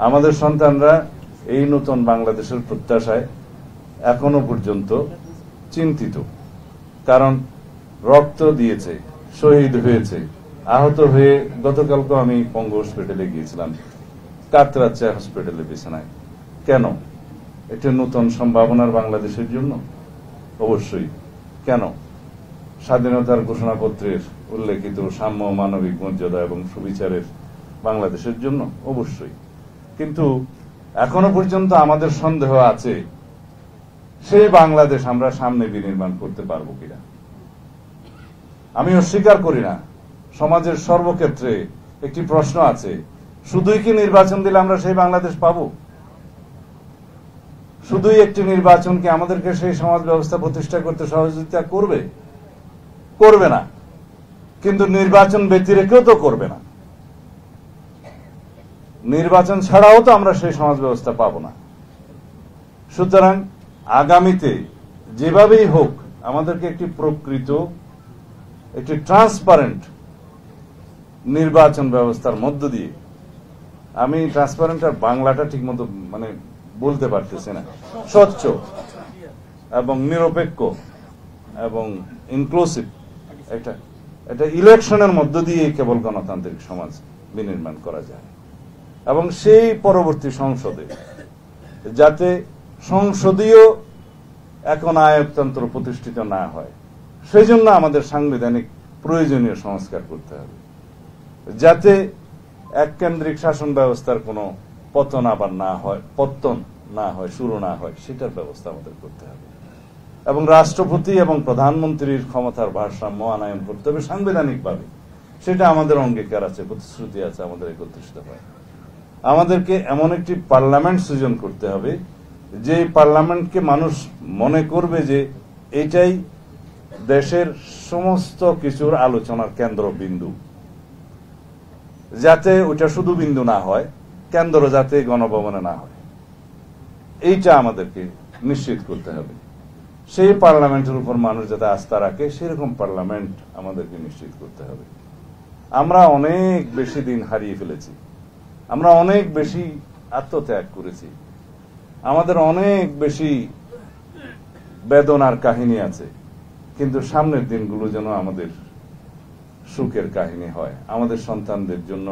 আমাদের সন্তানরা এই নতুন বাংলাদেশের প্রত্যাশায় এখনো পর্যন্ত চিন্তিত, কারণ রক্ত দিয়েছে, শহীদ হয়েছে, আহত হয়ে গতকালকে আমি পঙ্গু হসপিটালে গিয়েছিলাম, কাতরাচ্চা হসপিটালে বিছানায়। কেন? একটি নতুন সম্ভাবনার বাংলাদেশের জন্য? অবশ্যই। কেন? স্বাধীনতার ঘোষণাপত্রের উল্লেখিত সাম্য, মানবিক মর্যাদা এবং সুবিচারের বাংলাদেশের জন্য? অবশ্যই। কিন্তু এখনো পর্যন্ত আমাদের সন্দেহ আছে সেই বাংলাদেশ আমরা সামনে বিনির্মাণ করতে পারবো কিনা। আমি অস্বীকার করি না, সমাজের সর্বক্ষেত্রে একটি প্রশ্ন আছে, শুধুই কি নির্বাচন দিলে আমরা সেই বাংলাদেশ পাবো? শুধুই একটি নির্বাচন কি আমাদেরকে সেই সমাজ ব্যবস্থা প্রতিষ্ঠা করতে সহযোগিতা করবে? করবে না। কিন্তু নির্বাচন ব্যতি রেখেও তো করবে না। নির্বাচন ছাড়াও তো আমরা সেই সমাজ ব্যবস্থা পাবো না। সুতরাং আগামীতে যেভাবেই হোক আমাদেরকে একটি প্রকৃত, একটি ট্রান্সপারেন্ট নির্বাচন ব্যবস্থার মধ্য দিয়ে, আমি ট্রান্সপারেন্ট আর বাংলাটা ঠিক মতো বলতে পারতেছি না, স্বচ্ছ এবং নিরপেক্ষ এবং ইনক্লুসিভ একটা ইলেকশনের মধ্য দিয়ে কেবল গণতান্ত্রিক সমাজ বিনির্মাণ করা যায়। এবং সেই পরবর্তী সংসদে যাতে সংসদীয় এখন আয়কতন্ত্র প্রতিষ্ঠিত না হয়, সেই জন্য আমাদের সাংবিধানিক প্রয়োজনীয় সংস্কার করতে হবে, যাতে এককেন্দ্রিক শাসন ব্যবস্থার কোনো পতন আবার না হয়, শুরু না হয়, সেটার ব্যবস্থা আমাদের করতে হবে। এবং রাষ্ট্রপতি এবং প্রধানমন্ত্রীর ক্ষমতার ভারসাম্য আনয়ন করতে হবে সাংবিধানিকভাবে। সেটা আমাদের অঙ্গীকার আছে, প্রতিশ্রুতি আছে, আমাদের একত্রিত হয়। আমাদেরকে এমন একটি পার্লামেন্ট সৃজন করতে হবে যে পার্লামেন্টকে মানুষ মনে করবে যে এটাই দেশের সমস্ত কিছুর আলোচনার কেন্দ্রবিন্দু, যাতে ওটা শুধু বিন্দু না হয়, কেন্দ্র যাতে গণভবনে না হয়, এইটা আমাদেরকে নিশ্চিত করতে হবে। সেই পার্লামেন্টের উপর মানুষ যাতে আস্থা রাখে, সেরকম পার্লামেন্ট আমাদেরকে নিশ্চিত করতে হবে। আমরা অনেক বেশি দিন হারিয়ে ফেলেছি, আমরা অনেক বেশি আত্মত্যাগ করেছি, আমাদের অনেক বেশি বেদনার কাহিনী আছে, কিন্তু সামনের দিনগুলো যেন আমাদের সুখের কাহিনী হয়, আমাদের সন্তানদের জন্য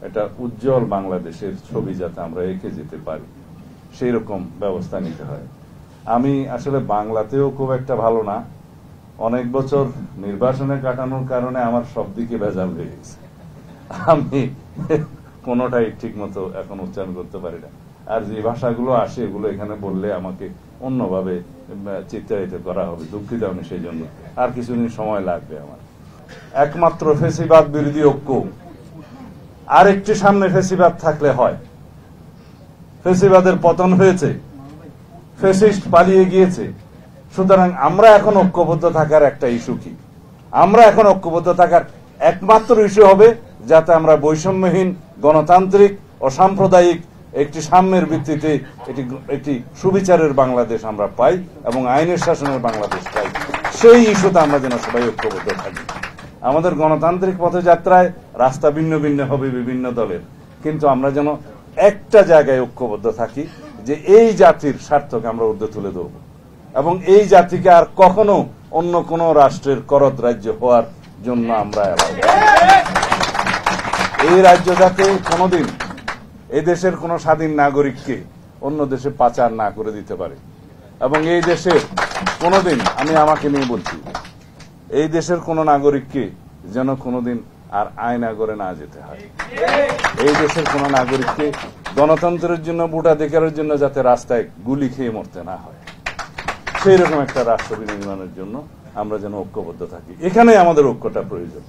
এটা উজ্জ্বল বাংলাদেশের ছবি যাতে আমরা এঁকে যেতে পারি, সেই রকম ব্যবস্থা নিতে হয়। আমি আসলে বাংলাতেও খুব একটা ভালো না, অনেক বছর নির্বাচনে কাটানোর কারণে আমার সব দিকে ভেজাল হয়ে গেছে, আমি কোনোটাই ঠিক মতো এখন উচ্চারণ করতে পারি না। আর যে ভাষাগুলো আসে এগুলো এখানে বললে আমাকে অন্যভাবে চিত্রায়িত করা হবে, দুঃখিত আমি সেই জন্য। আর কিছুদিন সময় লাগবে আমার। একমাত্র ফ্যাসিবাদ বিরোধী ঐক্য, আরেকটি সামনে ফ্যাসিবাদ থাকলে হয়। ফ্যাসিবাদের পতন হয়েছে, ফ্যাসিস্ট পালিয়ে গিয়েছে, সুতরাং আমরা এখন ঐক্যবদ্ধ থাকার একটা ইস্যু কি? আমরা এখন ঐক্যবদ্ধ থাকার একমাত্র ইস্যু হবে যাতে আমরা বৈষম্যহীন, গণতান্ত্রিক ও সাম্প্রদায়িক একটি সাম্যের ভিত্তিতে একটি সুবিচারের বাংলাদেশ আমরা পাই এবং আইনের শাসনের বাংলাদেশ পাই। সেই ইস্যুতে আমরা যেন সবাই ঐক্যবদ্ধ থাকি। আমাদের গণতান্ত্রিক পথযাত্রায় রাস্তা ভিন্ন ভিন্ন হবে বিভিন্ন দলের, কিন্তু আমরা যেন একটা জায়গায় ঐক্যবদ্ধ থাকি যে এই জাতির স্বার্থকে আমরা ঊর্ধ্বে তুলে ধরব এবং এই জাতিকে আর কখনো অন্য কোন রাষ্ট্রের করদ রাজ্য হওয়ার জন্য আমরা এই রাজ্য যাতে কোনোদিন এই দেশের কোন স্বাধীন নাগরিককে অন্য দেশে পাচার না করে দিতে পারে এবং এই দেশের কোনোদিন, আমি আমাকে নিয়ে বলছি, এই দেশের কোন নাগরিককে যেন কোনোদিন আর আয়নাগরে না যেতে হয়। এই দেশের কোন নাগরিককে গণতন্ত্রের জন্য, ভোটাধিকারের জন্য যাতে রাস্তায় গুলি খেয়ে মরতে না হয়, সেই রকম একটা রাষ্ট্র বিনির্মাণের জন্য আমরা যেন ঐক্যবদ্ধ থাকি। এখানে আমাদের ঐক্যটা প্রয়োজন।